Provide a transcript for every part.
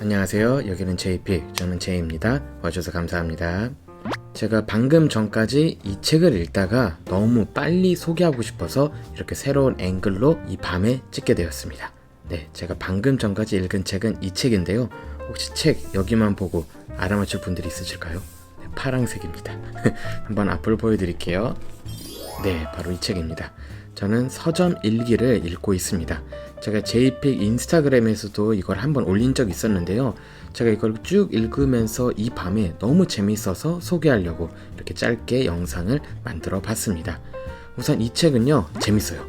안녕하세요. 여기는 제이픽, 저는 제이입니다. 와줘서 감사합니다. 제가 방금 전까지 이 책을 읽다가 너무 빨리 소개하고 싶어서 이렇게 새로운 앵글로 이 밤에 찍게 되었습니다. 네, 제가 방금 전까지 읽은 책은 이 책인데요. 혹시 책 여기만 보고 알아맞힐 분들이 있으실까요? 네, 파랑색입니다. 한번 앞을 보여드릴게요. 네, 바로 이 책입니다. 저는 서점 일기를 읽고 있습니다. 제가 제이픽 인스타그램에서도 이걸 한번 올린 적이 있었는데요. 제가 이걸 쭉 읽으면서 이 밤에 너무 재밌어서 소개하려고 이렇게 짧게 영상을 만들어 봤습니다. 우선 이 책은요, 재밌어요.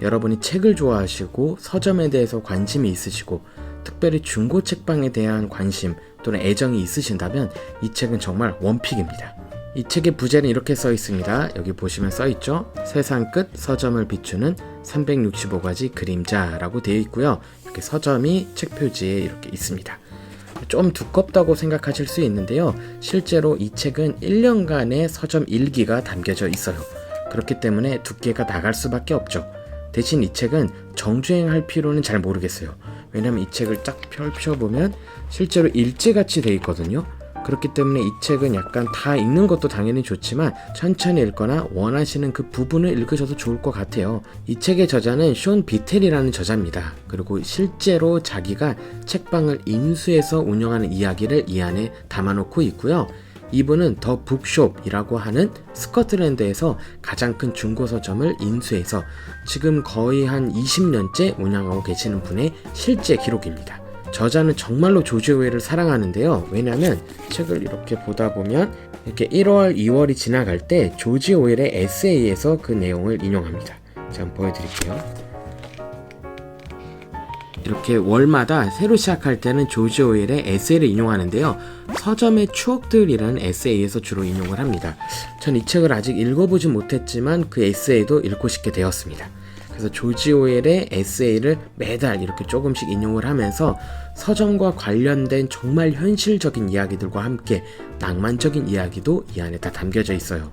여러분이 책을 좋아하시고 서점에 대해서 관심이 있으시고 특별히 중고 책방에 대한 관심 또는 애정이 있으신다면 이 책은 정말 원픽입니다. 이 책의 부제는 이렇게 써 있습니다. 여기 보시면 써 있죠. 세상 끝 서점을 비추는 365가지 그림자라고 되어 있고요. 이렇게 서점이 책 표지에 이렇게 있습니다. 좀 두껍다고 생각하실 수 있는데요. 실제로 이 책은 1년간의 서점 일기가 담겨져 있어요. 그렇기 때문에 두께가 나갈 수밖에 없죠. 대신 이 책은 정주행할 필요는 잘 모르겠어요. 왜냐면 이 책을 쫙 펼쳐보면 실제로 일지같이 되어 있거든요. 그렇기 때문에 이 책은 약간 다 읽는 것도 당연히 좋지만 천천히 읽거나 원하시는 그 부분을 읽으셔도 좋을 것 같아요. 이 책의 저자는 숀 비텔이라는 저자입니다. 그리고 실제로 자기가 책방을 인수해서 운영하는 이야기를 이 안에 담아놓고 있고요. 이분은 더 북숍이라고 하는 스코틀랜드에서 가장 큰 중고서점을 인수해서 지금 거의 한 20년째 운영하고 계시는 분의 실제 기록입니다. 저자는 정말로 조지 오웰을 사랑하는데요. 왜냐면 책을 이렇게 보다 보면 이렇게 1월, 2월이 지나갈 때 조지 오웰의 에세이에서 그 내용을 인용합니다. 제가 한번 보여드릴게요. 이렇게 월마다 새로 시작할 때는 조지 오웰의 에세이를 인용하는데요. 서점의 추억들이라는 에세이에서 주로 인용을 합니다. 전 이 책을 아직 읽어보지 못했지만 그 에세이도 읽고 싶게 되었습니다. 그래서 조지 오웰의 에세이를 매달 이렇게 조금씩 인용을 하면서 서점과 관련된 정말 현실적인 이야기들과 함께 낭만적인 이야기도 이 안에 다 담겨져 있어요.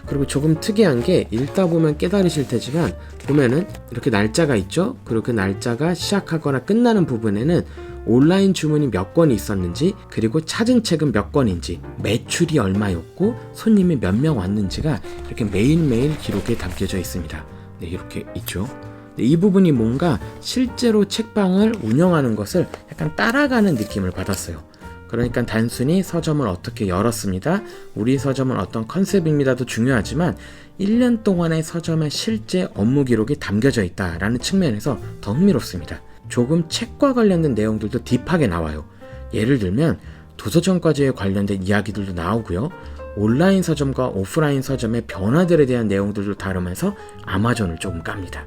그리고 조금 특이한 게 읽다 보면 깨달으실 테지만 보면은 이렇게 날짜가 있죠. 그리고 그 날짜가 시작하거나 끝나는 부분에는 온라인 주문이 몇 건이 있었는지, 그리고 찾은 책은 몇 건인지, 매출이 얼마였고 손님이 몇 명 왔는지가 이렇게 매일매일 기록에 담겨져 있습니다. 네, 이렇게 있죠. 네, 이 부분이 뭔가 실제로 책방을 운영하는 것을 약간 따라가는 느낌을 받았어요. 그러니까 단순히 서점을 어떻게 열었습니다, 우리 서점은 어떤 컨셉입니다도 중요하지만 1년 동안의 서점의 실제 업무 기록이 담겨져 있다라는 측면에서 더 흥미롭습니다. 조금 책과 관련된 내용들도 딥하게 나와요. 예를 들면 도서점과제에 관련된 이야기들도 나오고요. 온라인 서점과 오프라인 서점의 변화들에 대한 내용들도 다루면서 아마존을 조금 깝니다.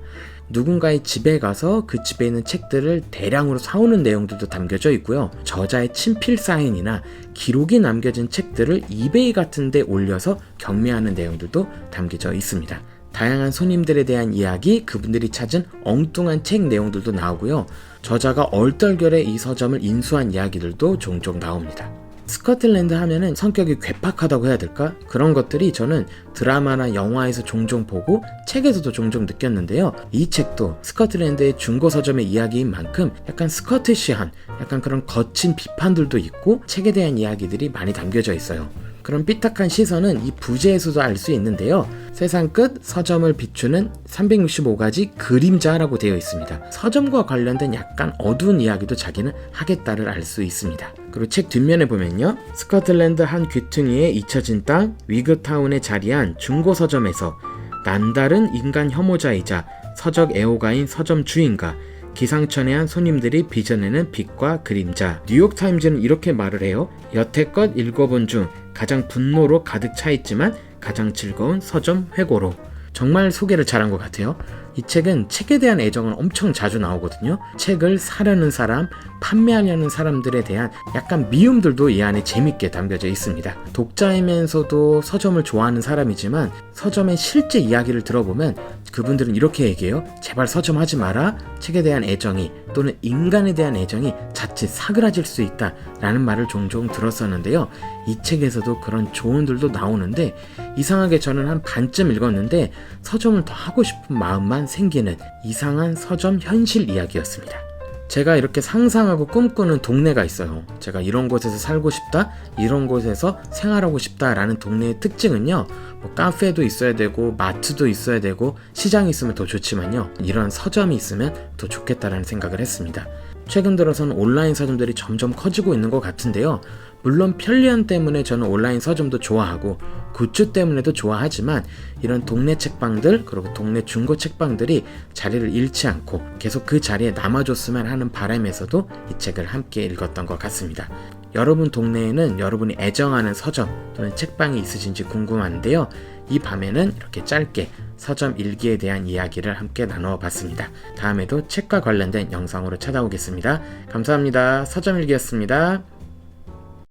누군가의 집에 가서 그 집에 있는 책들을 대량으로 사오는 내용들도 담겨져 있고요. 저자의 친필 사인이나 기록이 남겨진 책들을 이베이 같은 데 올려서 경매하는 내용들도 담겨져 있습니다. 다양한 손님들에 대한 이야기, 그분들이 찾은 엉뚱한 책 내용들도 나오고요. 저자가 얼떨결에 이 서점을 인수한 이야기들도 종종 나옵니다. 스코틀랜드 하면은 성격이 괴팍하다고 해야 될까? 그런 것들이 저는 드라마나 영화에서 종종 보고 책에서도 종종 느꼈는데요. 이 책도 스코틀랜드의 중고 서점의 이야기인 만큼 약간 스코티시한, 약간 그런 거친 비판들도 있고 책에 대한 이야기들이 많이 담겨져 있어요. 그런 삐딱한 시선은 이 부제에서도 알 수 있는데요. 세상 끝 서점을 비추는 365가지 그림자라고 되어 있습니다. 서점과 관련된 약간 어두운 이야기도 자기는 하겠다를 알 수 있습니다. 그리고 책 뒷면에 보면요. 스코틀랜드 한 귀퉁이에 잊혀진 땅 위그타운에 자리한 중고 서점에서 남다른 인간 혐오자이자 서적 애호가인 서점 주인과 기상천외한 손님들이 빚어내는 빛과 그림자. 뉴욕타임즈는 이렇게 말을 해요. 여태껏 읽어본 중 가장 분노로 가득 차 있지만 가장 즐거운 서점 회고로. 정말 소개를 잘한 것 같아요. 이 책은 책에 대한 애정은 엄청 자주 나오거든요. 책을 사려는 사람, 판매하려는 사람들에 대한 약간 미움들도 이 안에 재밌게 담겨져 있습니다. 독자이면서도 서점을 좋아하는 사람이지만 서점의 실제 이야기를 들어보면 그분들은 이렇게 얘기해요. 제발 서점 하지 마라. 책에 대한 애정이 또는 인간에 대한 애정이 자칫 사그라질 수 있다 라는 말을 종종 들었었는데요. 이 책에서도 그런 조언들도 나오는데 이상하게 저는 한 반쯤 읽었는데 서점을 더 하고 싶은 마음만 생기는 이상한 서점 현실 이야기였습니다. 제가 이렇게 상상하고 꿈꾸는 동네가 있어요. 제가 이런 곳에서 살고 싶다, 이런 곳에서 생활하고 싶다라는 동네의 특징은요, 뭐 카페도 있어야 되고 마트도 있어야 되고 시장이 있으면 더 좋지만요, 이런 서점이 있으면 더 좋겠다라는 생각을 했습니다. 최근 들어서는 온라인 서점들이 점점 커지고 있는 것 같은데요. 물론 편리함 때문에 저는 온라인 서점도 좋아하고 굿즈 때문에도 좋아하지만, 이런 동네 책방들 그리고 동네 중고 책방들이 자리를 잃지 않고 계속 그 자리에 남아줬으면 하는 바람에서도 이 책을 함께 읽었던 것 같습니다. 여러분 동네에는 여러분이 애정하는 서점 또는 책방이 있으신지 궁금한데요. 이 밤에는 이렇게 짧게 서점 일기에 대한 이야기를 함께 나누어 봤습니다. 다음에도 책과 관련된 영상으로 찾아오겠습니다. 감사합니다. 서점 일기였습니다.